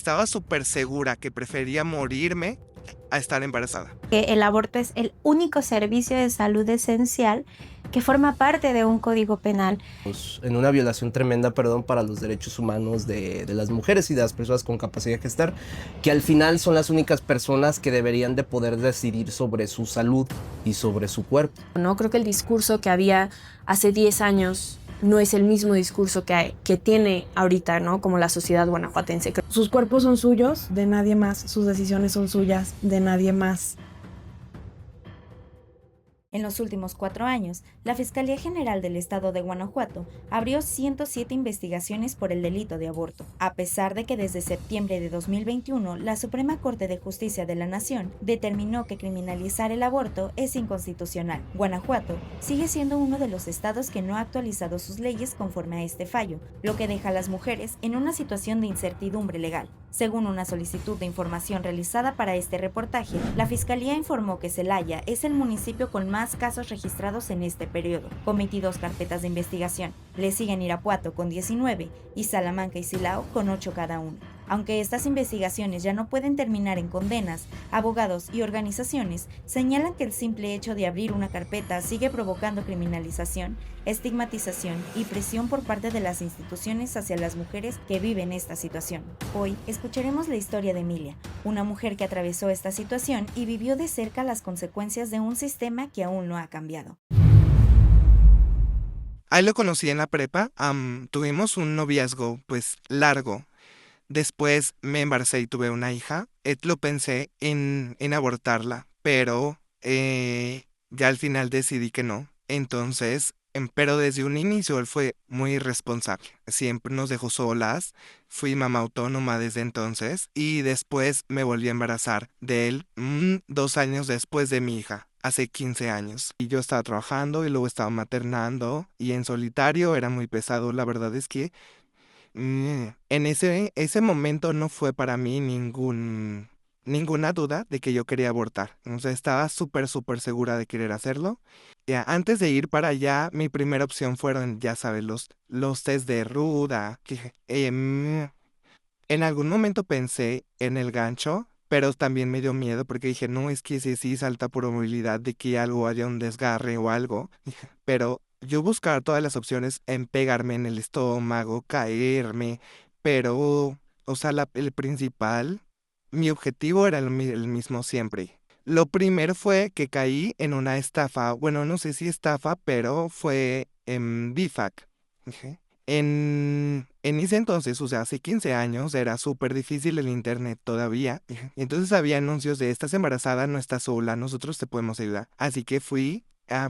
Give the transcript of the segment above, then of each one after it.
Estaba súper segura que prefería morirme a estar embarazada. Que el aborto es el único servicio de salud esencial que forma parte de un código penal. En una violación tremenda, perdón, para los derechos humanos de las mujeres y de las personas con capacidad de gestar, que al final son las únicas personas que deberían de poder decidir sobre su salud y sobre su cuerpo. No creo que el discurso que había hace 10 años no es el mismo discurso que tiene ahorita, ¿no? Como la sociedad guanajuatense. Sus cuerpos son suyos, de nadie más. Sus decisiones son suyas, de nadie más. En los últimos 4 años, la Fiscalía General del Estado de Guanajuato abrió 107 investigaciones por el delito de aborto, a pesar de que desde septiembre de 2021 la Suprema Corte de Justicia de la Nación determinó que criminalizar el aborto es inconstitucional. Guanajuato sigue siendo uno de los estados que no ha actualizado sus leyes conforme a este fallo, lo que deja a las mujeres en una situación de incertidumbre legal. Según una solicitud de información realizada para este reportaje, la Fiscalía informó que Celaya es el municipio con más casos registrados en este periodo, con 22 carpetas de investigación. Le siguen Irapuato con 19 y Salamanca y Silao con 8 cada uno. Aunque estas investigaciones ya no pueden terminar en condenas, abogados y organizaciones señalan que el simple hecho de abrir una carpeta sigue provocando criminalización, estigmatización y presión por parte de las instituciones hacia las mujeres que viven esta situación. Hoy escucharemos la historia de Emilia, una mujer que atravesó esta situación y vivió de cerca las consecuencias de un sistema que aún no ha cambiado. Ahí lo conocí en la prepa, tuvimos un noviazgo pues largo. Después me embaracé y tuve una hija. Lo pensé en abortarla, pero ya al final decidí que no. Entonces, pero desde un inicio él fue muy irresponsable. Siempre nos dejó solas. Fui mamá autónoma desde entonces y después me volví a embarazar de él 2 años después de mi hija. Hace 15 años. Y yo estaba trabajando y luego estaba maternando y en solitario era muy pesado. La verdad es que en ese momento no fue para mí ninguna duda de que yo quería abortar. O sea, estaba súper, súper segura de querer hacerlo. Ya, antes de ir para allá, mi primera opción fueron, ya sabes, los test de ruda. En algún momento pensé en el gancho, pero también me dio miedo porque dije, no, es que sí salta probabilidad de que algo haya un desgarre o algo. Pero yo buscaba todas las opciones en pegarme en el estómago, caerme, pero, o sea, el principal, mi objetivo era el mismo siempre. Lo primero fue que caí en una estafa, bueno, no sé si estafa, pero fue en BIFAC. En ese entonces, o sea, hace 15 años, era súper difícil el internet todavía. Entonces había anuncios de estás embarazada, no estás sola, nosotros te podemos ayudar. Así que fui,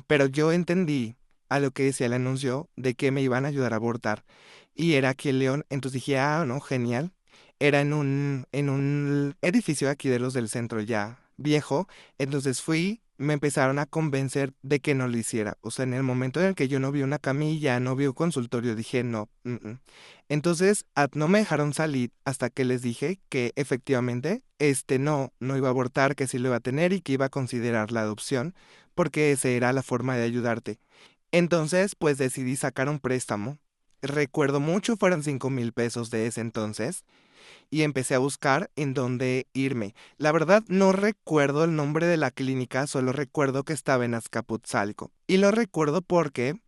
pero yo entendí a lo que decía el anuncio de que me iban a ayudar a abortar. Y era aquí en León, entonces dije, no, genial. Era en un edificio aquí de los del centro ya viejo. Entonces fui, me empezaron a convencer de que no lo hiciera. O sea, en el momento en el que yo no vi una camilla, no vi un consultorio, dije no. Entonces, no me dejaron salir hasta que les dije que efectivamente, no iba a abortar, que sí lo iba a tener y que iba a considerar la adopción, porque esa era la forma de ayudarte. Entonces, pues decidí sacar un préstamo. Recuerdo mucho, fueron 5,000 pesos de ese entonces y empecé a buscar en dónde irme. La verdad no recuerdo el nombre de la clínica, solo recuerdo que estaba en Azcapotzalco. Y lo recuerdo porque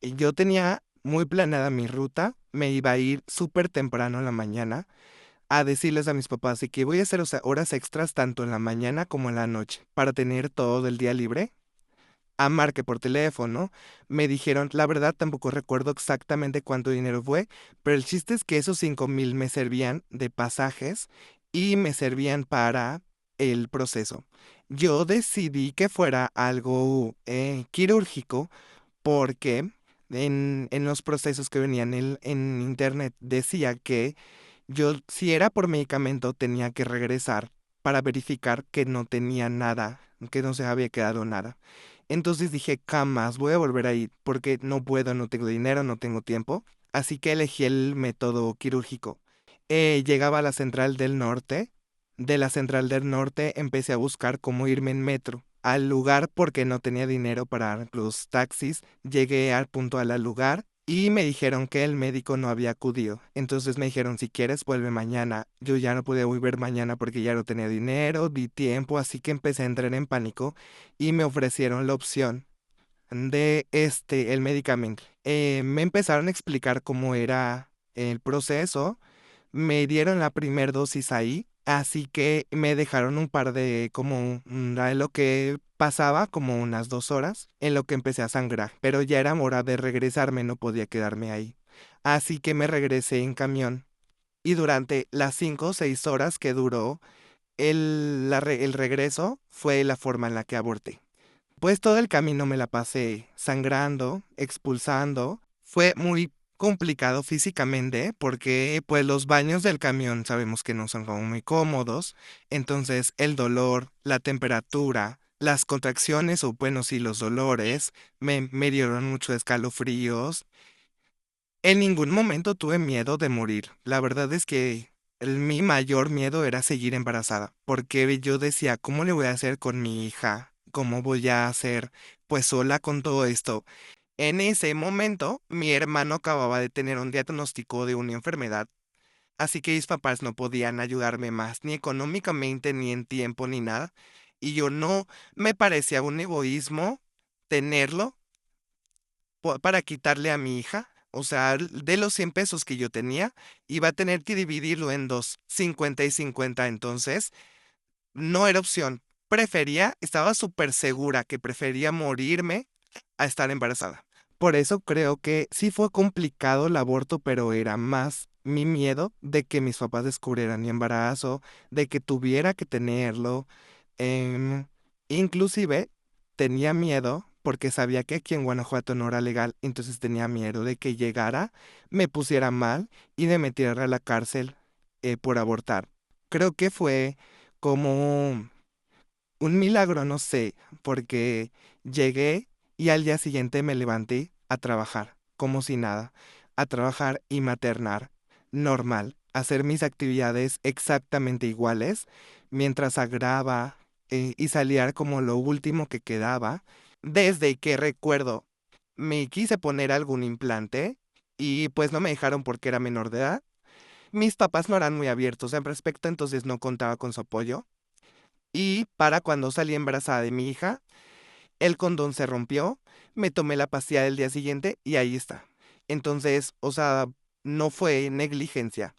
yo tenía muy planeada mi ruta, me iba a ir súper temprano en la mañana a decirles a mis papás de que voy a hacer, o sea, horas extras tanto en la mañana como en la noche para tener todo el día libre. Marqué por teléfono, me dijeron, la verdad tampoco recuerdo exactamente cuánto dinero fue, pero el chiste es que esos 5,000 me servían de pasajes y me servían para el proceso. Yo decidí que fuera algo quirúrgico porque en los procesos que venían en internet decía que yo, si era por medicamento, tenía que regresar para verificar que no tenía nada, que no se había quedado nada. Entonces dije, jamás voy a volver a ir porque no puedo, no tengo dinero, no tengo tiempo. Así que elegí el método quirúrgico. Llegaba a la Central del Norte. De la Central del Norte empecé a buscar cómo irme en metro al lugar porque no tenía dinero para los taxis. Llegué al puntual al lugar y me dijeron que el médico no había acudido. Entonces me dijeron, si quieres, vuelve mañana. Yo ya no pude volver mañana porque ya no tenía dinero, ni tiempo, así que empecé a entrar en pánico y me ofrecieron la opción de el medicamento. Me empezaron a explicar cómo era el proceso, me dieron la primer dosis ahí, así que me dejaron un par de, como, en lo que pasaba como unas 2 horas, en lo que empecé a sangrar, pero ya era hora de regresarme, no podía quedarme ahí. Así que me regresé en camión y durante las 5 o 6 horas que duró el regreso fue la forma en la que aborté. Pues todo el camino me la pasé sangrando, expulsando. Fue muy complicado físicamente porque pues los baños del camión sabemos que no son como muy cómodos. Entonces el dolor, la temperatura, las contracciones o bueno sí los dolores me dieron muchos escalofríos. En ningún momento tuve miedo de morir. La verdad es que mi mayor miedo era seguir embarazada, porque yo decía, ¿cómo le voy a hacer con mi hija? ¿Cómo voy a hacer pues sola con todo esto? En ese momento, mi hermano acababa de tener un diagnóstico de una enfermedad, así que mis papás no podían ayudarme más, ni económicamente, ni en tiempo, ni nada. Y yo no me parecía un egoísmo tenerlo para quitarle a mi hija. O sea, de los 100 pesos que yo tenía, iba a tener que dividirlo en dos, 50 y 50. Entonces, no era opción. Estaba súper segura que prefería morirme a estar embarazada. Por eso creo que sí fue complicado el aborto, pero era más mi miedo de que mis papás descubrieran mi embarazo, de que tuviera que tenerlo. em, Inclusive tenía miedo porque sabía que aquí en Guanajuato no era legal, entonces tenía miedo de que llegara, me pusiera mal y me metiera a la cárcel por abortar. Creo que fue como un milagro, no sé, porque llegué y al día siguiente me levanté a trabajar, como si nada, a trabajar y maternar, normal, hacer mis actividades exactamente iguales, mientras agrava y salía como lo último que quedaba. Desde que recuerdo, me quise poner algún implante y pues no me dejaron porque era menor de edad. Mis papás no eran muy abiertos al respecto, entonces no contaba con su apoyo. Y para cuando salí embarazada de mi hija, el condón se rompió, me tomé la pastilla del día siguiente y ahí está. Entonces, o sea, no fue negligencia.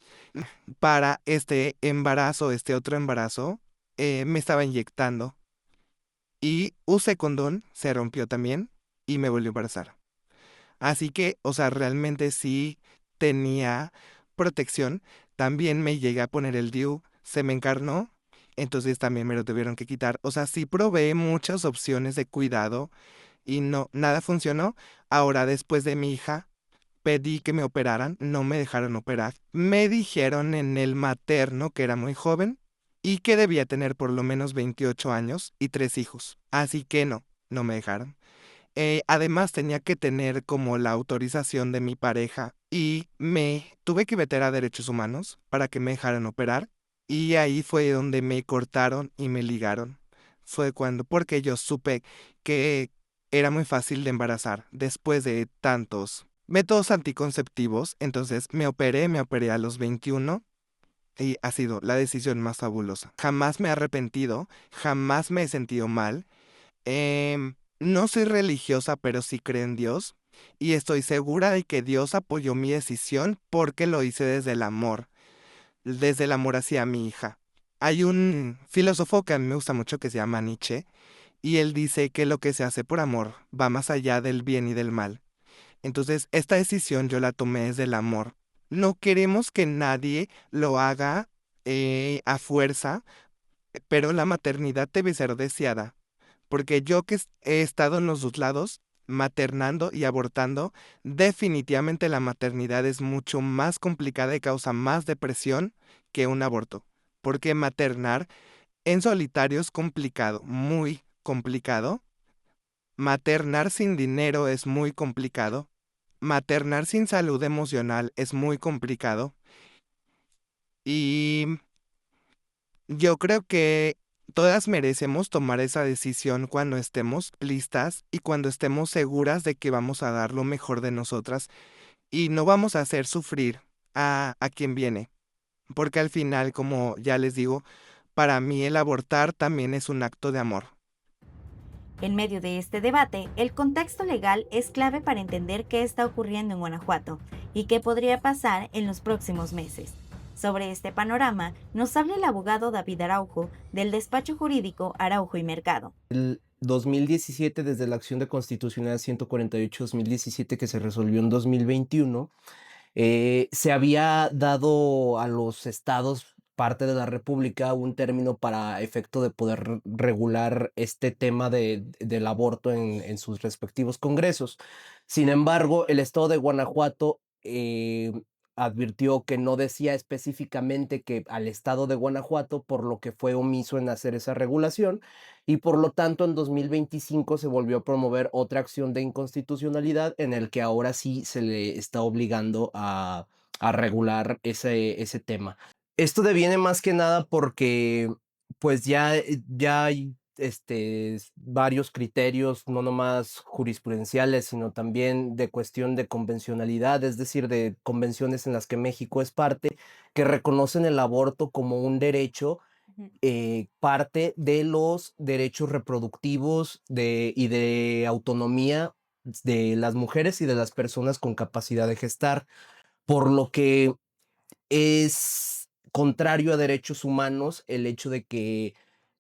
Para este embarazo, este otro embarazo, me estaba inyectando y usé condón, se rompió también y me volvió a embarazar. Así que, o sea, realmente sí tenía protección. También me llegué a poner el DIU, se me encarnó, entonces también me lo tuvieron que quitar. O sea, sí probé muchas opciones de cuidado y no, nada funcionó. Ahora, después de mi hija, pedí que me operaran, no me dejaron operar. Me dijeron en el materno que era muy joven y que debía tener por lo menos 28 años y 3 hijos. Así que no, no me dejaron. Además tenía que tener como la autorización de mi pareja y me tuve que meter a derechos humanos para que me dejaran operar y ahí fue donde me cortaron y me ligaron. Fue cuando, porque yo supe que era muy fácil de embarazar después de tantos métodos anticonceptivos, entonces me operé a los 21 y ha sido la decisión más fabulosa. Jamás me he arrepentido, jamás me he sentido mal. No soy religiosa, pero sí creo en Dios y estoy segura de que Dios apoyó mi decisión porque lo hice desde el amor hacia mi hija. Hay un filósofo que a mí me gusta mucho que se llama Nietzsche y él dice que lo que se hace por amor va más allá del bien y del mal. Entonces, esta decisión yo la tomé desde el amor. No queremos que nadie lo haga a fuerza, pero la maternidad debe ser deseada. Porque yo que he estado en los dos lados, maternando y abortando, definitivamente la maternidad es mucho más complicada y causa más depresión que un aborto. Porque maternar en solitario es complicado, muy complicado. Maternar sin dinero es muy complicado. Maternar sin salud emocional es muy complicado. Y yo creo que Todas merecemos tomar esa decisión cuando estemos listas y cuando estemos seguras de que vamos a dar lo mejor de nosotras y no vamos a hacer sufrir a quien viene. Porque al final, como ya les digo, para mí el abortar también es un acto de amor. En medio de este debate, el contexto legal es clave para entender qué está ocurriendo en Guanajuato y qué podría pasar en los próximos meses. Sobre este panorama nos habla el abogado David Araujo del despacho jurídico Araujo y Mercado. El 2017, desde la acción de constitucionalidad 148-2017 que se resolvió en 2021, se había dado a los estados, parte de la República, un término para efecto de poder regular este tema del aborto en sus respectivos congresos. Sin embargo, el estado de Guanajuato advirtió que no decía específicamente que al estado de Guanajuato, por lo que fue omiso en hacer esa regulación, y por lo tanto en 2025 se volvió a promover otra acción de inconstitucionalidad en el que ahora sí se le está obligando a regular ese tema. Esto deviene más que nada porque pues ya hay varios criterios, no nomás jurisprudenciales, sino también de cuestión de convencionalidad, es decir, de convenciones en las que México es parte, que reconocen el aborto como un derecho, parte de los derechos reproductivos y de autonomía de las mujeres y de las personas con capacidad de gestar, por lo que es contrario a derechos humanos el hecho de que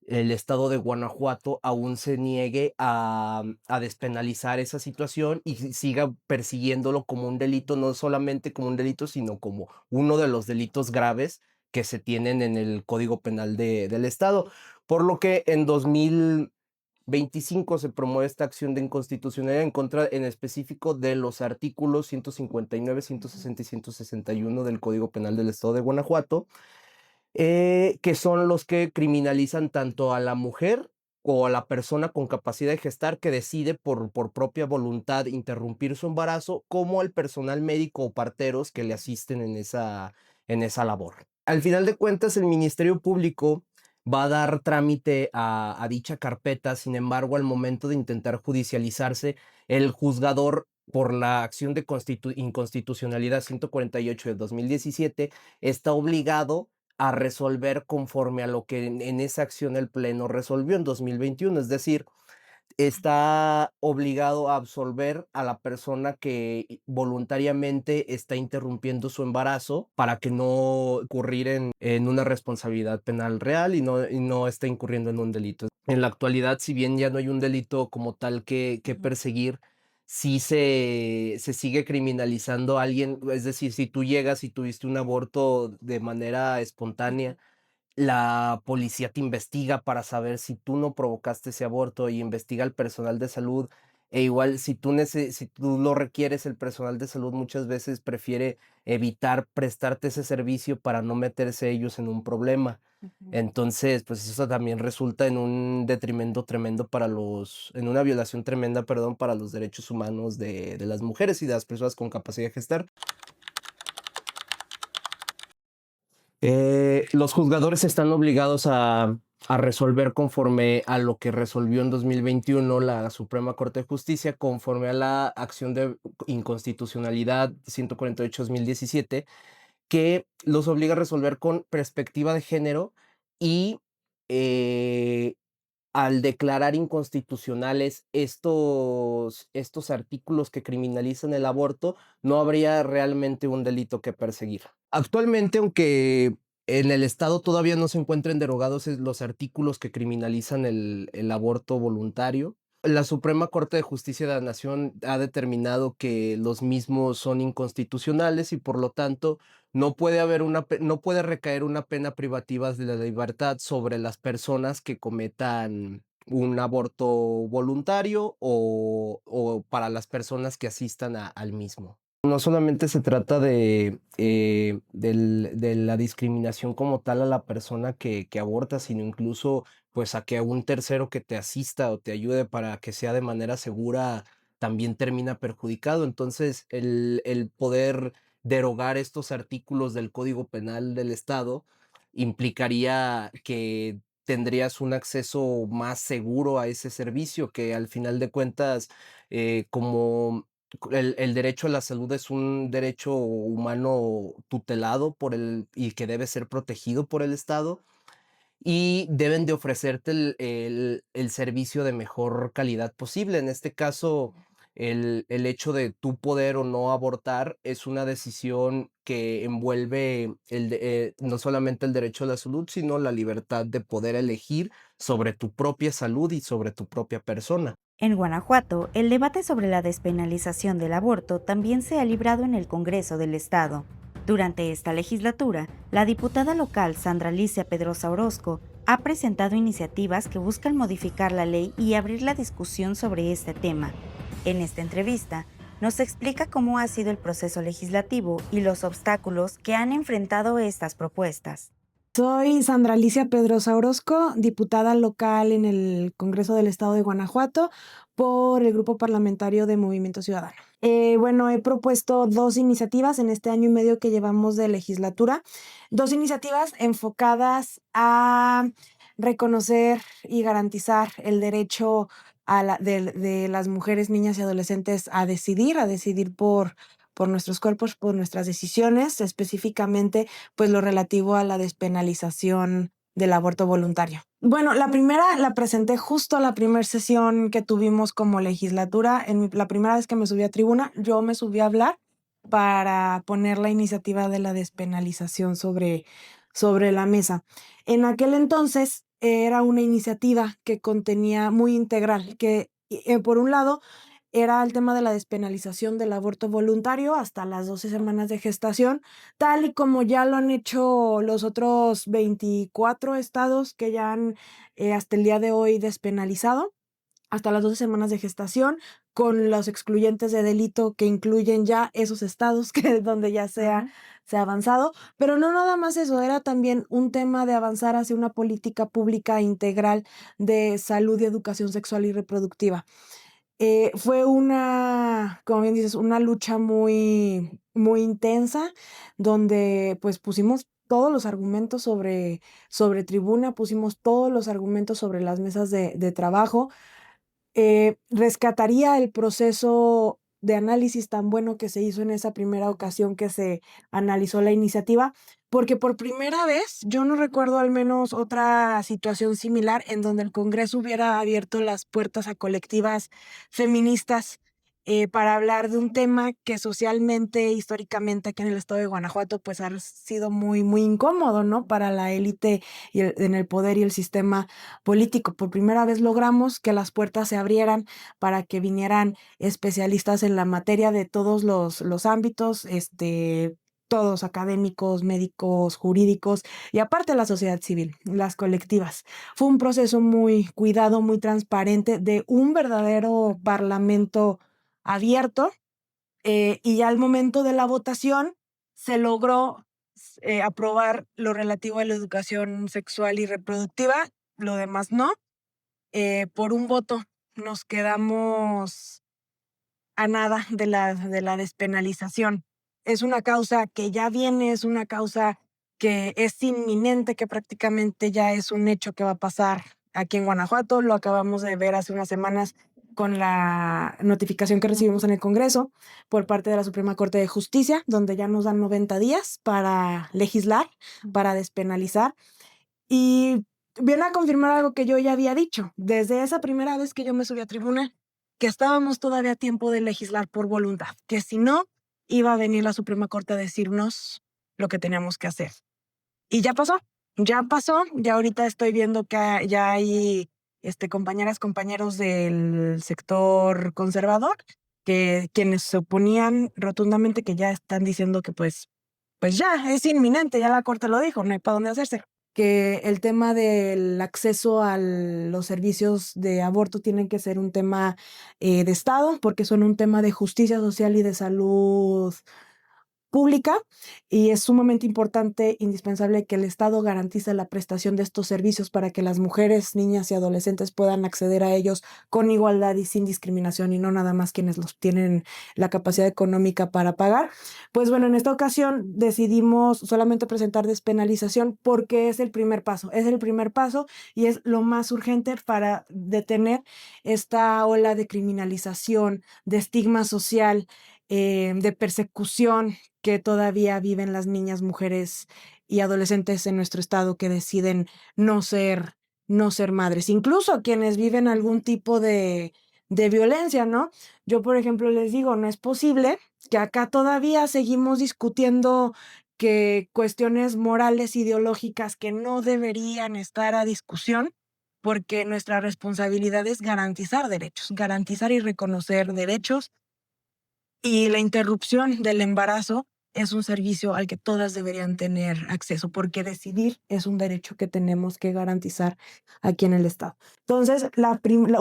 el estado de Guanajuato aún se niegue a despenalizar esa situación y siga persiguiéndolo como un delito, no solamente como un delito, sino como uno de los delitos graves que se tienen en el Código Penal del estado. Por lo que en 2025 se promueve esta acción de inconstitucionalidad en contra, en específico, de los artículos 159, 160 y 161 del Código Penal del Estado de Guanajuato, que son los que criminalizan tanto a la mujer o a la persona con capacidad de gestar que decide por propia voluntad interrumpir su embarazo, como al personal médico o parteros que le asisten en esa labor. Al final de cuentas, el Ministerio Público va a dar trámite a dicha carpeta. Sin embargo, al momento de intentar judicializarse, el juzgador, por la acción de inconstitucionalidad 148 de 2017, está obligado a resolver conforme a lo que en esa acción el Pleno resolvió en 2021, es decir, está obligado a absolver a la persona que voluntariamente está interrumpiendo su embarazo para que no incurrir en una responsabilidad penal real y no esté incurriendo en un delito. En la actualidad, si bien ya no hay un delito como tal que perseguir, sí se sigue criminalizando a alguien. Es decir, si tú llegas y tuviste un aborto de manera espontánea, la policía te investiga para saber si tú no provocaste ese aborto y investiga al personal de salud. E igual, si tú lo requieres, el personal de salud muchas veces prefiere evitar prestarte ese servicio para no meterse ellos en un problema. Entonces, pues eso también resulta en un detrimento tremendo en una violación tremenda, perdón, para los derechos humanos de las mujeres y de las personas con capacidad de gestar. Los juzgadores están obligados a resolver conforme a lo que resolvió en 2021 la Suprema Corte de Justicia, conforme a la acción de inconstitucionalidad 148-2017, que los obliga a resolver con perspectiva de género y al declarar inconstitucionales estos artículos que criminalizan el aborto, no habría realmente un delito que perseguir. Actualmente, aunque en el estado todavía no se encuentren derogados los artículos que criminalizan el aborto voluntario, la Suprema Corte de Justicia de la Nación ha determinado que los mismos son inconstitucionales y por lo tanto no puede recaer una pena privativa de la libertad sobre las personas que cometan un aborto voluntario o para las personas que asistan al mismo. No solamente se trata de la discriminación como tal a la persona que aborta, sino incluso pues a que un tercero que te asista o te ayude para que sea de manera segura también termina perjudicado. Entonces, el poder derogar estos artículos del Código Penal del Estado implicaría que tendrías un acceso más seguro a ese servicio, que al final de cuentas, como el derecho a la salud es un derecho humano tutelado y que debe ser protegido por el Estado, y deben de ofrecerte el servicio de mejor calidad posible. En este caso, el hecho de tú poder o no abortar es una decisión que envuelve no solamente el derecho a la salud, sino la libertad de poder elegir sobre tu propia salud y sobre tu propia persona. En Guanajuato, el debate sobre la despenalización del aborto también se ha librado en el Congreso del Estado. Durante esta legislatura, la diputada local Sandra Alicia Pedrosa Orozco ha presentado iniciativas que buscan modificar la ley y abrir la discusión sobre este tema. En esta entrevista, nos explica cómo ha sido el proceso legislativo y los obstáculos que han enfrentado estas propuestas. Soy Sandra Alicia Pedrosa Orozco, diputada local en el Congreso del Estado de Guanajuato por el Grupo Parlamentario de Movimiento Ciudadano. He propuesto 2 iniciativas en este año y medio que llevamos de legislatura, 2 iniciativas enfocadas a reconocer y garantizar el derecho de las mujeres, niñas y adolescentes a decidir por nuestros cuerpos, por nuestras decisiones, específicamente pues lo relativo a la despenalización del aborto voluntario. Bueno, la primera la presenté justo la primera sesión que tuvimos como legislatura. La primera vez que me subí a tribuna, yo me subí a hablar para poner la iniciativa de la despenalización sobre la mesa. En aquel entonces era una iniciativa que contenía muy integral, que por un lado era el tema de la despenalización del aborto voluntario hasta las 12 semanas de gestación, tal y como ya lo han hecho los otros 24 estados que ya han hasta el día de hoy despenalizado hasta las 12 semanas de gestación, con los excluyentes de delito que incluyen ya esos estados que donde ya se ha avanzado. Pero no nada más eso, era también un tema de avanzar hacia una política pública integral de salud y educación sexual y reproductiva. Fue como bien dices, una lucha muy, muy intensa, donde pues pusimos todos los argumentos sobre tribuna, pusimos todos los argumentos sobre las mesas de trabajo. Rescataría el proceso de análisis tan bueno que se hizo en esa primera ocasión que se analizó la iniciativa, porque por primera vez yo no recuerdo al menos otra situación similar en donde el Congreso hubiera abierto las puertas a colectivas feministas para hablar de un tema que socialmente, históricamente aquí en el estado de Guanajuato, pues ha sido muy, muy incómodo, ¿no? Para la élite en el poder y el sistema político. Por primera vez logramos que las puertas se abrieran para que vinieran especialistas en la materia de todos los ámbitos, todos académicos, médicos, jurídicos y aparte la sociedad civil, las colectivas. Fue un proceso muy cuidado, muy transparente de un verdadero parlamento abierto y ya al momento de la votación se logró aprobar lo relativo a la educación sexual y reproductiva, lo demás no. Por un voto nos quedamos a nada de la despenalización. Es una causa que ya viene, es una causa que es inminente, que prácticamente ya es un hecho que va a pasar aquí en Guanajuato. Lo acabamos de ver hace unas semanas con la notificación que recibimos en el Congreso por parte de la Suprema Corte de Justicia, donde ya nos dan 90 días para legislar, para despenalizar. Y viene a confirmar algo que yo ya había dicho desde esa primera vez que yo me subí a tribuna, que estábamos todavía a tiempo de legislar por voluntad, que si no, iba a venir la Suprema Corte a decirnos lo que teníamos que hacer. Y ya pasó, ya ahorita estoy viendo que ya hay compañeras, compañeros del sector conservador, que quienes se oponían rotundamente, que ya están diciendo que pues ya es inminente, ya la Corte lo dijo, no hay para dónde hacerse. Que el tema del acceso a los servicios de aborto tiene que ser un tema de Estado, porque son un tema de justicia social y de salud pública y es sumamente importante, indispensable que el Estado garantice la prestación de estos servicios para que las mujeres, niñas y adolescentes puedan acceder a ellos con igualdad y sin discriminación y no nada más quienes los tienen la capacidad económica para pagar. Pues bueno, en esta ocasión decidimos solamente presentar despenalización porque es el primer paso y es lo más urgente para detener esta ola de criminalización, de estigma social, de persecución que todavía viven las niñas, mujeres y adolescentes en nuestro estado que deciden no ser, no ser madres, incluso quienes viven algún tipo de violencia, ¿no? Yo, por ejemplo, les digo, no es posible que acá todavía seguimos discutiendo que cuestiones morales, ideológicas que no deberían estar a discusión, porque nuestra responsabilidad es garantizar derechos, garantizar y reconocer derechos, y la interrupción del embarazo es un servicio al que todas deberían tener acceso, porque decidir es un derecho que tenemos que garantizar aquí en el Estado. Entonces,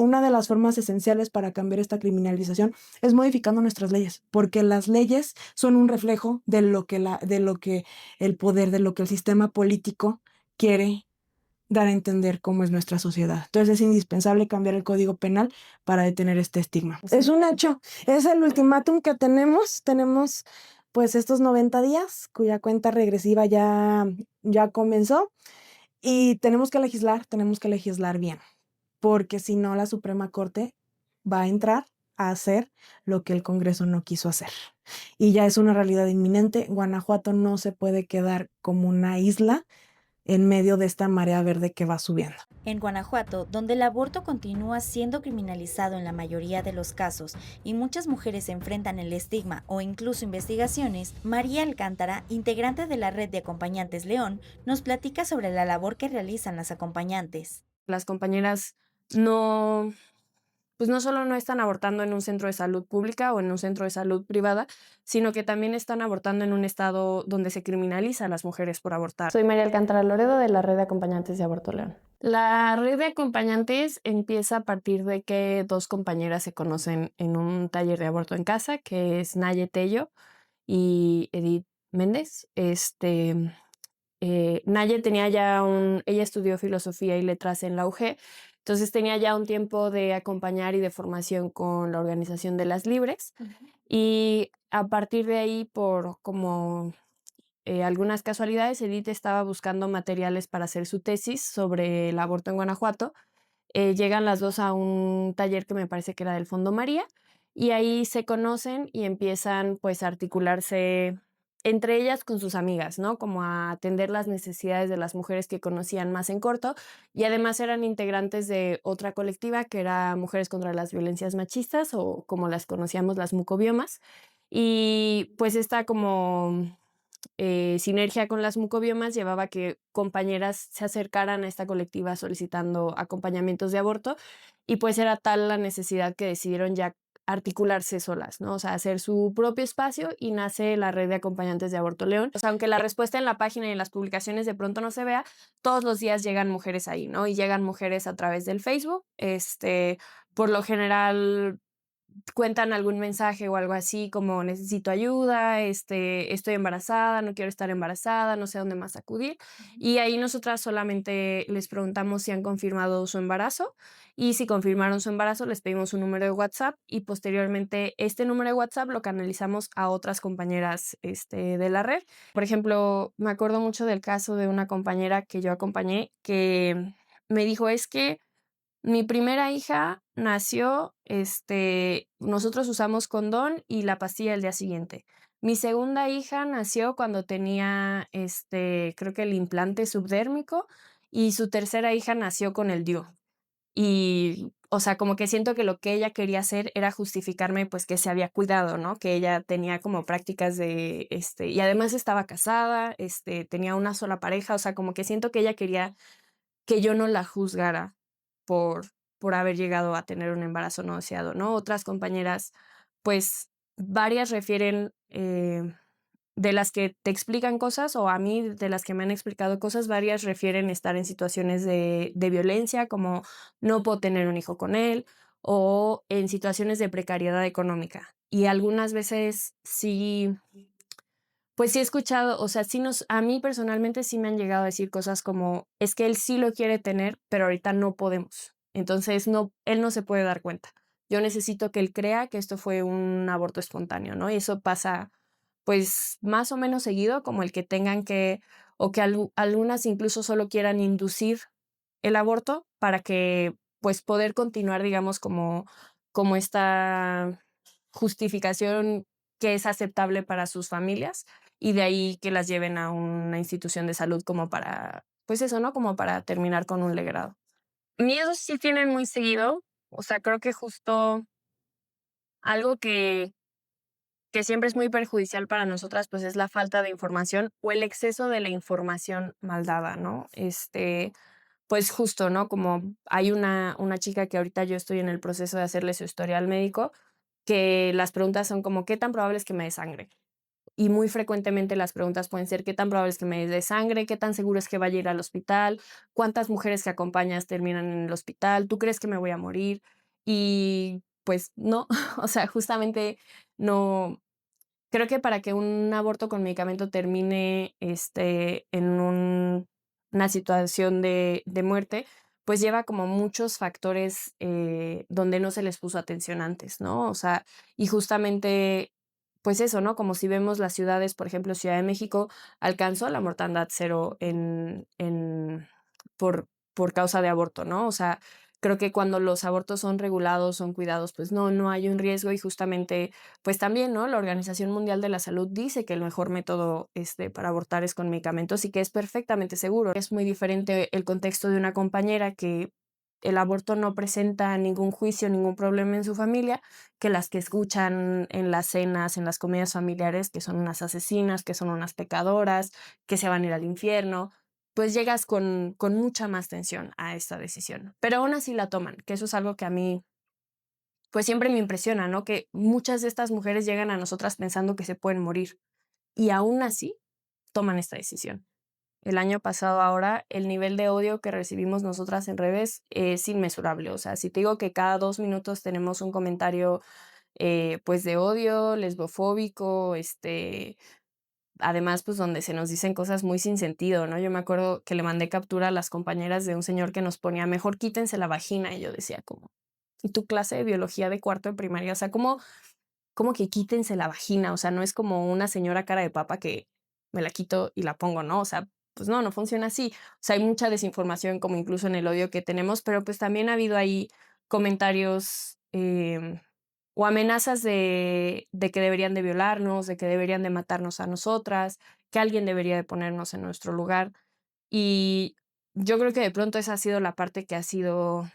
una de las formas esenciales para cambiar esta criminalización es modificando nuestras leyes, porque las leyes son un reflejo de lo que el poder, de lo que el sistema político quiere dar a entender cómo es nuestra sociedad. Entonces es indispensable cambiar el Código Penal para detener este estigma. Sí. Es un hecho, es el ultimátum que tenemos. Tenemos pues estos 90 días cuya cuenta regresiva ya comenzó y tenemos que legislar bien, porque si no la Suprema Corte va a entrar a hacer lo que el Congreso no quiso hacer. Y ya es una realidad inminente. Guanajuato no se puede quedar como una isla en medio de esta marea verde que va subiendo. En Guanajuato, donde el aborto continúa siendo criminalizado en la mayoría de los casos y muchas mujeres enfrentan el estigma o incluso investigaciones, María Alcántara, integrante de la red de acompañantes León, nos platica sobre la labor que realizan las acompañantes. Las compañeras no, pues no solo no están abortando en un centro de salud pública o en un centro de salud privada, sino que también están abortando en un estado donde se criminaliza a las mujeres por abortar. Soy María Alcántara Loredo de la Red de Acompañantes de Aborto León. La red de acompañantes empieza a partir de que dos compañeras se conocen en un taller de aborto en casa, que es Naye Tello y Edith Méndez. Naye tenía ya ella estudió filosofía y letras en la UG, entonces tenía ya un tiempo de acompañar y de formación con la Organización de las Libres. Y a partir de ahí, por como algunas casualidades, Edith estaba buscando materiales para hacer su tesis sobre el aborto en Guanajuato. Llegan las dos a un taller que me parece que era del Fondo María y ahí se conocen y empiezan pues a articularse entre ellas con sus amigas, ¿no? Como a atender las necesidades de las mujeres que conocían más en corto y además eran integrantes de otra colectiva que era Mujeres contra las Violencias Machistas o como las conocíamos, las mucobiomas. Y pues esta como sinergia con las mucobiomas llevaba a que compañeras se acercaran a esta colectiva solicitando acompañamientos de aborto y pues era tal la necesidad que decidieron ya articularse solas, ¿no? O sea, hacer su propio espacio y nace la red de acompañantes de Aborto León. O sea, aunque la respuesta en la página y en las publicaciones de pronto no se vea, todos los días llegan mujeres ahí, ¿no? Y llegan mujeres a través del Facebook. Por lo general cuentan algún mensaje o algo así como necesito ayuda, estoy embarazada, no quiero estar embarazada, no sé a dónde más acudir. Y ahí nosotras solamente les preguntamos si han confirmado su embarazo y si confirmaron su embarazo les pedimos un número de WhatsApp y posteriormente este número de WhatsApp lo canalizamos a otras compañeras de la red. Por ejemplo, me acuerdo mucho del caso de una compañera que yo acompañé que me dijo es que mi primera hija nació, nosotros usamos condón y la pastilla el día siguiente. Mi segunda hija nació cuando tenía, creo que el implante subdérmico y su tercera hija nació con el DIU. Y, o sea, como que siento que lo que ella quería hacer era justificarme, pues, que se había cuidado, ¿no? Que ella tenía como prácticas y además estaba casada, tenía una sola pareja, o sea, como que siento que ella quería que yo no la juzgara por, por haber llegado a tener un embarazo no deseado, ¿no? Otras compañeras, pues varias refieren de las que te explican cosas o a mí de las que me han explicado cosas, varias refieren estar en situaciones de violencia, como no puedo tener un hijo con él o en situaciones de precariedad económica. Y algunas veces sí Pues sí he escuchado, o sea, a mí personalmente sí me han llegado a decir cosas como, es que él sí lo quiere tener, pero ahorita no podemos. Entonces no, él no se puede dar cuenta. Yo necesito que él crea que esto fue un aborto espontáneo, ¿no? Y eso pasa, pues, más o menos seguido, como el que tengan que, o que algunas incluso solo quieran inducir el aborto para que, pues, poder continuar, digamos, como esta justificación que es aceptable para sus familias y de ahí que las lleven a una institución de salud como para, pues eso, ¿no? Como para terminar con un legrado. Miedos sí tienen muy seguido, o sea, creo que justo algo que siempre es muy perjudicial para nosotras, pues es la falta de información o el exceso de la información mal dada, ¿no? Pues justo, ¿no? Como hay una chica que ahorita yo estoy en el proceso de hacerle su historial médico, que las preguntas son como, ¿qué tan probable es que me dé sangre? Y muy frecuentemente las preguntas pueden ser, ¿qué tan probable es que me dé sangre? ¿Qué tan seguro es que vaya a ir al hospital? ¿Cuántas mujeres que acompañas terminan en el hospital? ¿Tú crees que me voy a morir? Y pues no, o sea, justamente no. Creo que para que un aborto con medicamento termine, en una situación de muerte, pues lleva como muchos factores, donde no se les puso atención antes, ¿no? O sea, y justamente, pues eso, ¿no? Como si vemos las ciudades, por ejemplo, Ciudad de México alcanzó la mortandad cero por causa de aborto, ¿no? O sea, creo que cuando los abortos son regulados, son cuidados, pues no hay un riesgo y justamente pues también, ¿no? La Organización Mundial de la Salud dice que el mejor método, para abortar es con medicamentos y que es perfectamente seguro. Es muy diferente el contexto de una compañera que el aborto no presenta ningún juicio, ningún problema en su familia, que las que escuchan en las cenas, en las comidas familiares, que son unas asesinas, que son unas pecadoras, que se van a ir al infierno. Pues llegas con mucha más tensión a esta decisión. Pero aún así la toman, que eso es algo que a mí pues siempre me impresiona, ¿no? Que muchas de estas mujeres llegan a nosotras pensando que se pueden morir y aún así toman esta decisión. El año pasado ahora el nivel de odio que recibimos nosotras en redes es inmesurable. O sea, si te digo que cada 2 minutos tenemos un comentario pues de odio, lesbofóbico, además pues donde se nos dicen cosas muy sin sentido, ¿no? Yo me acuerdo que le mandé captura a las compañeras de un señor que nos ponía, mejor quítense la vagina y yo decía como, ¿y tu clase de biología de cuarto de primaria? O sea, ¿cómo que quítense la vagina? O sea, no es como una señora cara de papa que me la quito y la pongo, ¿no? O sea, pues no funciona así. O sea, hay mucha desinformación como incluso en el odio que tenemos, pero pues también ha habido ahí comentarios o amenazas de que deberían de violarnos, de que deberían de matarnos a nosotras, que alguien debería de ponernos en nuestro lugar. Y yo creo que de pronto esa ha sido la parte que ha sido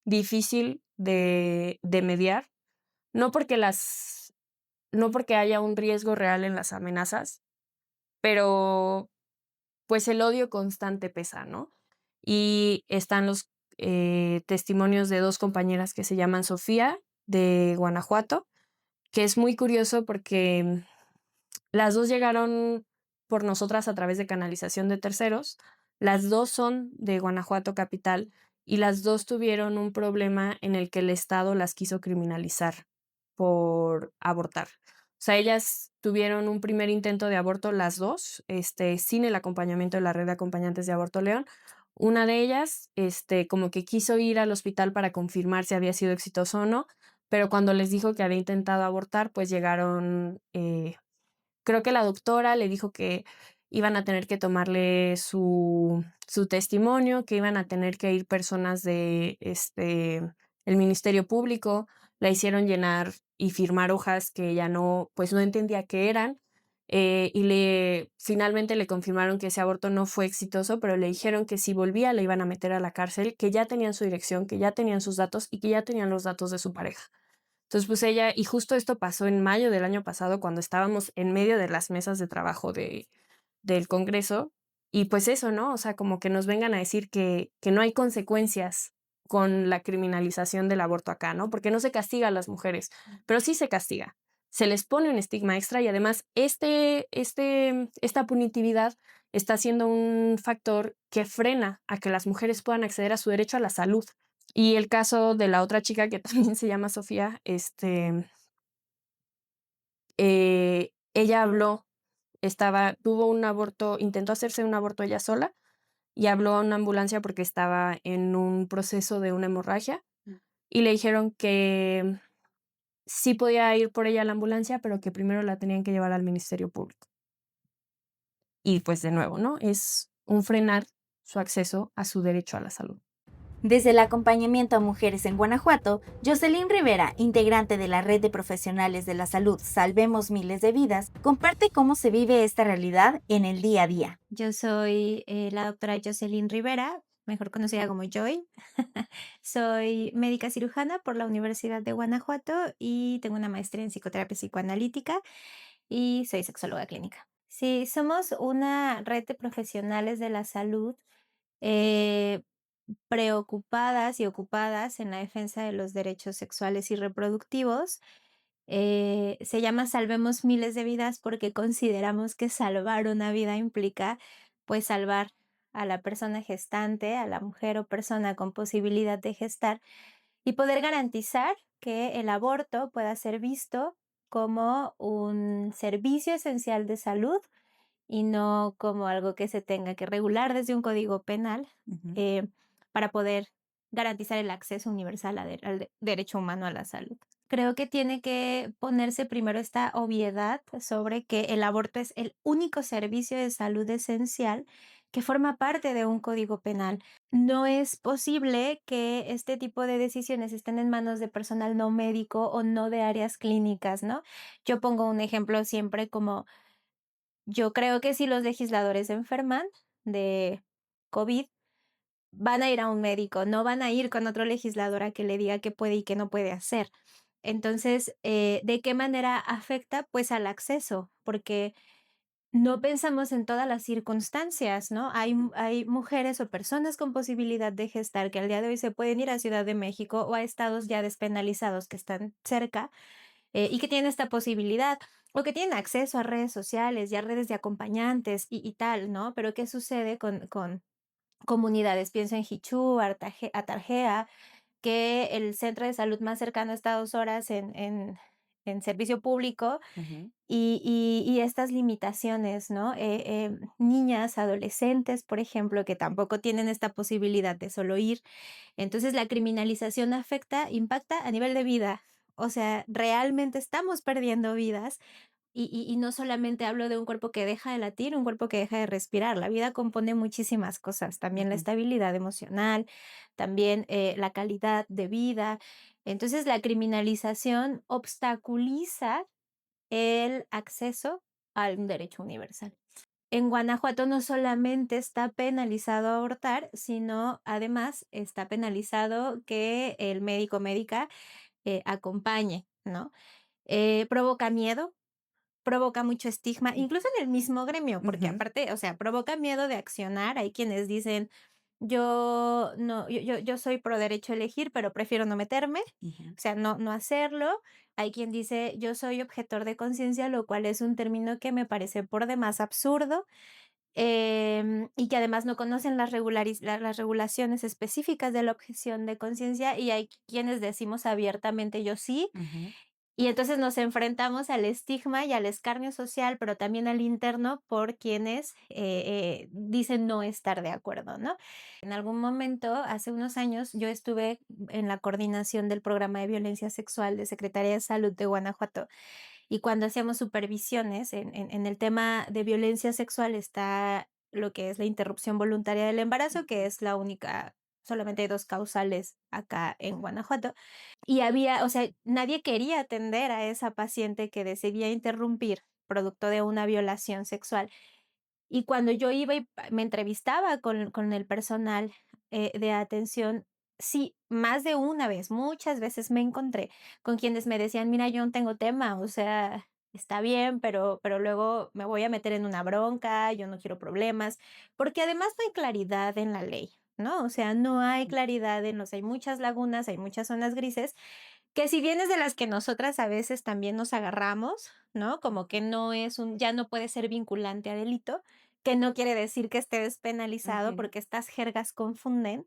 difícil de mediar, no porque no porque haya un riesgo real en las amenazas, pero pues el odio constante pesa, ¿no? Y están los testimonios de 2 compañeras que se llaman Sofía, de Guanajuato, que es muy curioso porque las 2 llegaron por nosotras a través de canalización de terceros. Las 2 son de Guanajuato capital y las 2 tuvieron un problema en el que el Estado las quiso criminalizar por abortar. O sea, ellas tuvieron un primer intento de aborto las 2, sin el acompañamiento de la red de acompañantes de Aborto León. Una de ellas, como que quiso ir al hospital para confirmar si había sido exitoso o no, pero cuando les dijo que había intentado abortar, pues llegaron, creo que la doctora le dijo que iban a tener que tomarle su testimonio, que iban a tener que ir personas de el Ministerio Público, la hicieron llenar y firmar hojas que ella no, pues no entendía qué eran. Y finalmente le confirmaron que ese aborto no fue exitoso, pero le dijeron que si volvía le iban a meter a la cárcel, que ya tenían su dirección, que ya tenían sus datos y que ya tenían los datos de su pareja. Entonces, pues ella, y justo esto pasó en mayo del año pasado, cuando estábamos en medio de las mesas de trabajo del Congreso, y pues eso, ¿no? O sea, como que nos vengan a decir que no hay consecuencias con la criminalización del aborto acá, ¿no? Porque no se castiga a las mujeres, pero sí se castiga. Se les pone un estigma extra y además esta punitividad está siendo un factor que frena a que las mujeres puedan acceder a su derecho a la salud. Y el caso de la otra chica que también se llama Sofía, ella habló tuvo un aborto, intentó hacerse un aborto ella sola y habló a una ambulancia porque estaba en un proceso de una hemorragia y le dijeron que sí podía ir por ella a la ambulancia, pero que primero la tenían que llevar al Ministerio Público. Y pues de nuevo, ¿no? Es un frenar su acceso a su derecho a la salud. Desde el acompañamiento a mujeres en Guanajuato, Jocelyn Rivera, integrante de la Red de Profesionales de la Salud Salvemos Miles de Vidas, comparte cómo se vive esta realidad en el día a día. Yo soy la doctora Jocelyn Rivera, mejor conocida como Joy. Soy médica cirujana por la Universidad de Guanajuato y tengo una maestría en psicoterapia psicoanalítica y soy sexóloga clínica. Sí, somos una red de profesionales de la salud eh, preocupadas y ocupadas en la defensa de los derechos sexuales y reproductivos. Se llama Salvemos Miles de Vidas porque consideramos que salvar una vida implica, pues, salvar a la persona gestante, a la mujer o persona con posibilidad de gestar y poder garantizar que el aborto pueda ser visto como un servicio esencial de salud y no como algo que se tenga que regular desde un código penal eh, para poder garantizar el acceso universal al derecho humano a la salud. Creo que tiene que ponerse primero esta obviedad sobre que el aborto es el único servicio de salud esencial que forma parte de un código penal. No es posible que este tipo de decisiones estén en manos de personal no médico o no de áreas clínicas, ¿no? Yo pongo un ejemplo siempre como yo creo que si los legisladores se enferman de COVID, van a ir a un médico, no van a ir con otro legislador a que le diga qué puede y qué no puede hacer. Entonces, ¿de qué manera afecta? Pues al acceso, porque no pensamos en todas las circunstancias, ¿no? Hay mujeres o personas con posibilidad de gestar que al día de hoy se pueden ir a Ciudad de México o a estados ya despenalizados que están cerca y que tienen esta posibilidad, o que tienen acceso a redes sociales y a redes de acompañantes y tal, ¿no? Pero ¿qué sucede con comunidades? Pienso en Hichú, Atarjea, que el centro de salud más cercano está a 2 horas en servicio público y estas limitaciones, ¿no? Niñas, adolescentes, por ejemplo, que tampoco tienen esta posibilidad de solo ir. Entonces, la criminalización impacta a nivel de vida. O sea, realmente estamos perdiendo vidas y no solamente hablo de un cuerpo que deja de latir, un cuerpo que deja de respirar. La vida compone muchísimas cosas, también la estabilidad emocional, también la calidad de vida. Entonces, la criminalización obstaculiza el acceso a un derecho universal. En Guanajuato no solamente está penalizado abortar, sino además está penalizado que el médico o médica acompañe, ¿no? Provoca miedo, provoca mucho estigma, incluso en el mismo gremio, porque aparte, o sea, provoca miedo de accionar. Hay quienes dicen, yo no, yo soy pro derecho a elegir, pero prefiero no meterme, o sea, no hacerlo. Hay quien dice, yo soy objetor de conciencia, lo cual es un término que me parece por demás absurdo, y que además no conocen las regulaciones específicas de la objeción de conciencia, y hay quienes decimos abiertamente yo sí, y entonces nos enfrentamos al estigma y al escarnio social, pero también al interno por quienes dicen no estar de acuerdo, ¿no? En algún momento, hace unos años, yo estuve en la coordinación del programa de violencia sexual de Secretaría de Salud de Guanajuato y cuando hacíamos supervisiones en el tema de violencia sexual está lo que es la interrupción voluntaria del embarazo, que es la única, solamente hay 2 causales acá en Guanajuato. Y había, o sea, nadie quería atender a esa paciente que decidía interrumpir producto de una violación sexual. Y cuando yo iba y me entrevistaba con el personal de atención, sí, más de una vez, muchas veces me encontré con quienes me decían, mira, yo no tengo tema, o sea, está bien, pero luego me voy a meter en una bronca, yo no quiero problemas, porque además no hay claridad en la ley, ¿no? O sea, no hay claridad hay muchas lagunas, hay muchas zonas grises, que si bien es de las que nosotras a veces también nos agarramos, ¿no? Como que ya no puede ser vinculante a delito, que no quiere decir que esté despenalizado porque estas jergas confunden.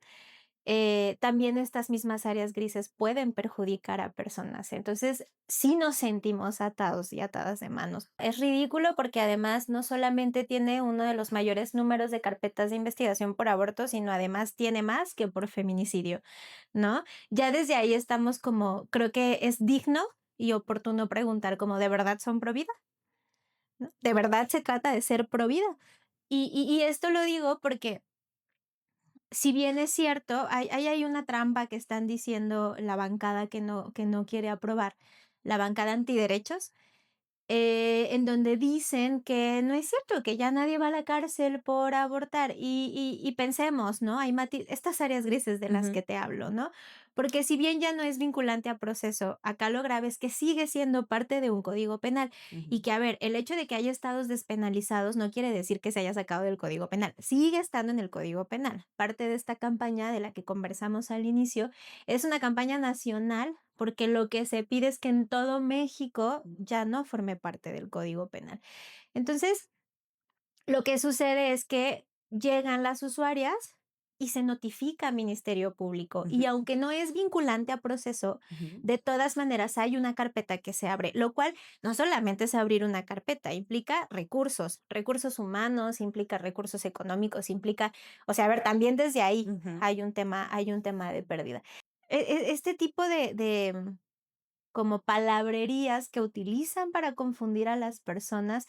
también estas mismas áreas grises pueden perjudicar a personas. Entonces, sí nos sentimos atados y atadas de manos. Es ridículo porque además no solamente tiene uno de los mayores números de carpetas de investigación por aborto, sino además tiene más que por feminicidio, ¿no? Ya desde ahí estamos como, creo que es digno y oportuno preguntar como, ¿de verdad son pro vida? ¿No? ¿De verdad se trata de ser pro vida? Y esto lo digo porque si bien es cierto, hay una trampa que están diciendo la bancada que no quiere aprobar, la bancada antiderechos, en donde dicen que no es cierto, que ya nadie va a la cárcel por abortar. Y pensemos, ¿no? Hay estas áreas grises de las Ujú. que te hablo, ¿no? Porque si bien ya no es vinculante a proceso, acá lo grave es que sigue siendo parte de un código penal. Y que, a ver, el hecho de que haya estados despenalizados no quiere decir que se haya sacado del código penal. Sigue estando en el código penal. Parte de esta campaña de la que conversamos al inicio es una campaña nacional porque lo que se pide es que en todo México ya no forme parte del Código Penal. Entonces, lo que sucede es que llegan las usuarias y se notifica al Ministerio Público. Y Ujú. aunque no es vinculante a proceso, Ujú. de todas maneras hay una carpeta que se abre, lo cual no solamente es abrir una carpeta, implica recursos humanos, implica recursos económicos, implica, o sea, a ver, también desde ahí Ujú. hay un tema de pérdida. Este tipo de como palabrerías que utilizan para confundir a las personas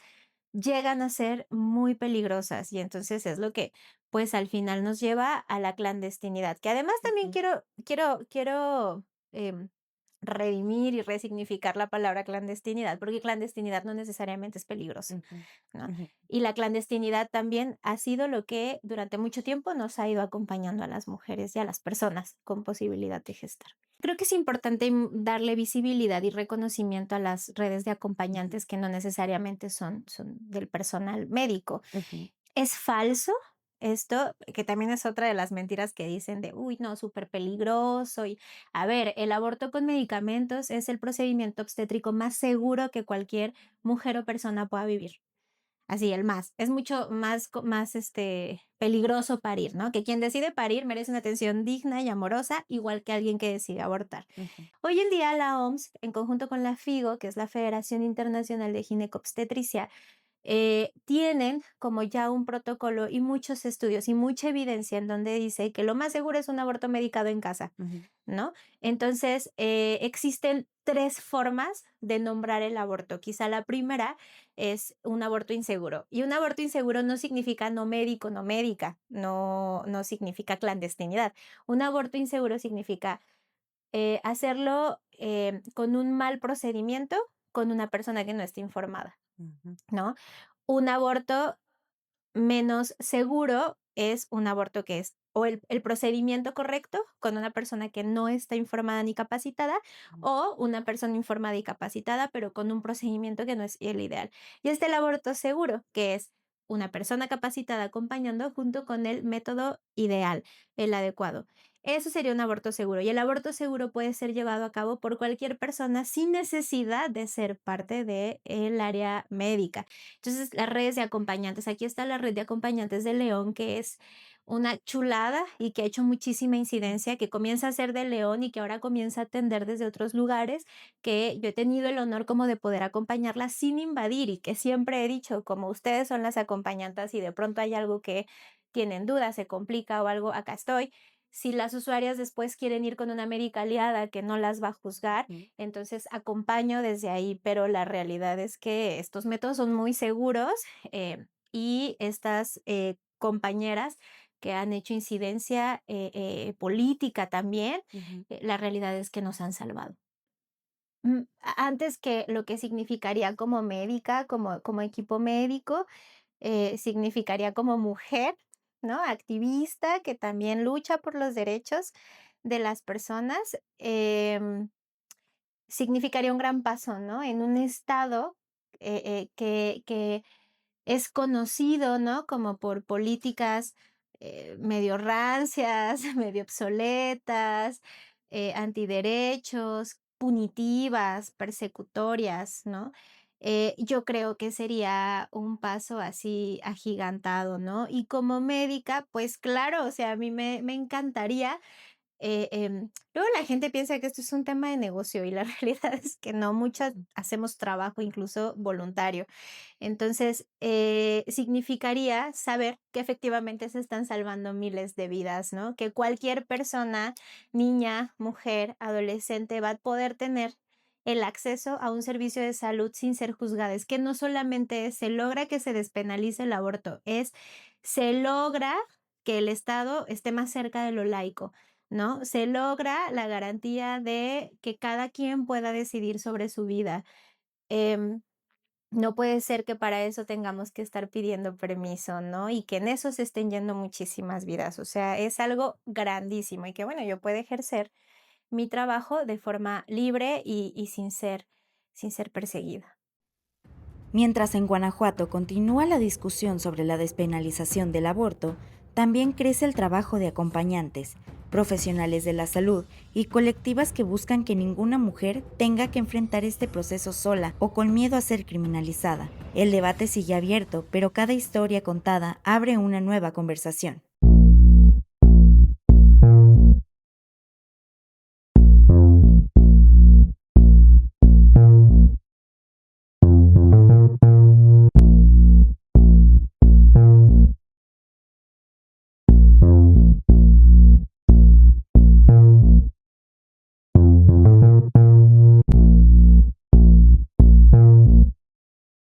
llegan a ser muy peligrosas y entonces es lo que pues al final nos lleva a la clandestinidad, que además también Ujú. quiero redimir y resignificar la palabra clandestinidad, porque clandestinidad no necesariamente es peligrosa, Ujú. ¿no? Ujú. Y la clandestinidad también ha sido lo que durante mucho tiempo nos ha ido acompañando a las mujeres y a las personas con posibilidad de gestar. Creo que es importante darle visibilidad y reconocimiento a las redes de Ujú. acompañantes que no necesariamente son del personal médico. Ujú. Es falso esto, que también es otra de las mentiras que dicen de, uy, no, súper peligroso. Y, a ver, el aborto con medicamentos es el procedimiento obstétrico más seguro que cualquier mujer o persona pueda vivir. Así, el más. Es mucho más peligroso parir, ¿no? Que quien decide parir merece una atención digna y amorosa, igual que alguien que decide abortar. Ujú. Hoy en día la OMS, en conjunto con la FIGO, que es la Federación Internacional de Ginecobstetricia, tienen como ya un protocolo y muchos estudios y mucha evidencia en donde dice que lo más seguro es un aborto medicado en casa, Ujú. ¿no? Entonces, existen 3 formas de nombrar el aborto. Quizá la primera es un aborto inseguro. Y un aborto inseguro no significa no médico, no médica, no significa clandestinidad. Un aborto inseguro significa hacerlo con un mal procedimiento con una persona que no esté informada, Ujú. ¿no? Un aborto menos seguro es un aborto que es o el procedimiento correcto con una persona que no está informada ni capacitada o una persona informada y capacitada pero con un procedimiento que no es el ideal. Y está el aborto seguro, que es una persona capacitada acompañando junto con el método ideal, el adecuado. Eso sería un aborto seguro y el aborto seguro puede ser llevado a cabo por cualquier persona sin necesidad de ser parte del área médica. Entonces, las redes de acompañantes, aquí está la red de acompañantes de León, que es una chulada y que ha hecho muchísima incidencia, que comienza a ser de León y que ahora comienza a atender desde otros lugares, que yo he tenido el honor como de poder acompañarla sin invadir y que siempre he dicho, como ustedes son las acompañantes y de pronto hay algo que tienen dudas, se complica o algo, acá estoy. Si las usuarias después quieren ir con una médica aliada que no las va a juzgar, Ujú. entonces acompaño desde ahí, pero la realidad es que estos métodos son muy seguros y estas compañeras que han hecho incidencia política también, Ujú. la realidad es que nos han salvado. Antes que lo que significaría como médica, como equipo médico, significaría como mujer, ¿no? Activista que también lucha por los derechos de las personas. Significaría un gran paso, ¿no? En un estado que es conocido, ¿no? Como por políticas medio rancias, medio obsoletas, antiderechos, punitivas, persecutorias, ¿no? Yo creo que sería un paso así agigantado, ¿no? Y como médica, pues claro, o sea, a mí me encantaría Luego la gente piensa que esto es un tema de negocio y la realidad es que no, muchas hacemos trabajo incluso voluntario. Entonces, significaría saber que efectivamente se están salvando miles de vidas, ¿no? Que cualquier persona, niña, mujer, adolescente, va a poder tener el acceso a un servicio de salud sin ser juzgada. Es que no solamente se logra que se despenalice el aborto, se logra que el Estado esté más cerca de lo laico, ¿no? Se logra la garantía de que cada quien pueda decidir sobre su vida. Em, no puede ser que para eso tengamos que estar pidiendo permiso, ¿no? Y que en eso se estén yendo muchísimas vidas. O sea, es algo grandísimo y que, bueno, yo puedo ejercer mi trabajo de forma libre y sin ser perseguida. Mientras en Guanajuato continúa la discusión sobre la despenalización del aborto, también crece el trabajo de acompañantes, profesionales de la salud y colectivas que buscan que ninguna mujer tenga que enfrentar este proceso sola o con miedo a ser criminalizada. El debate sigue abierto, pero cada historia contada abre una nueva conversación.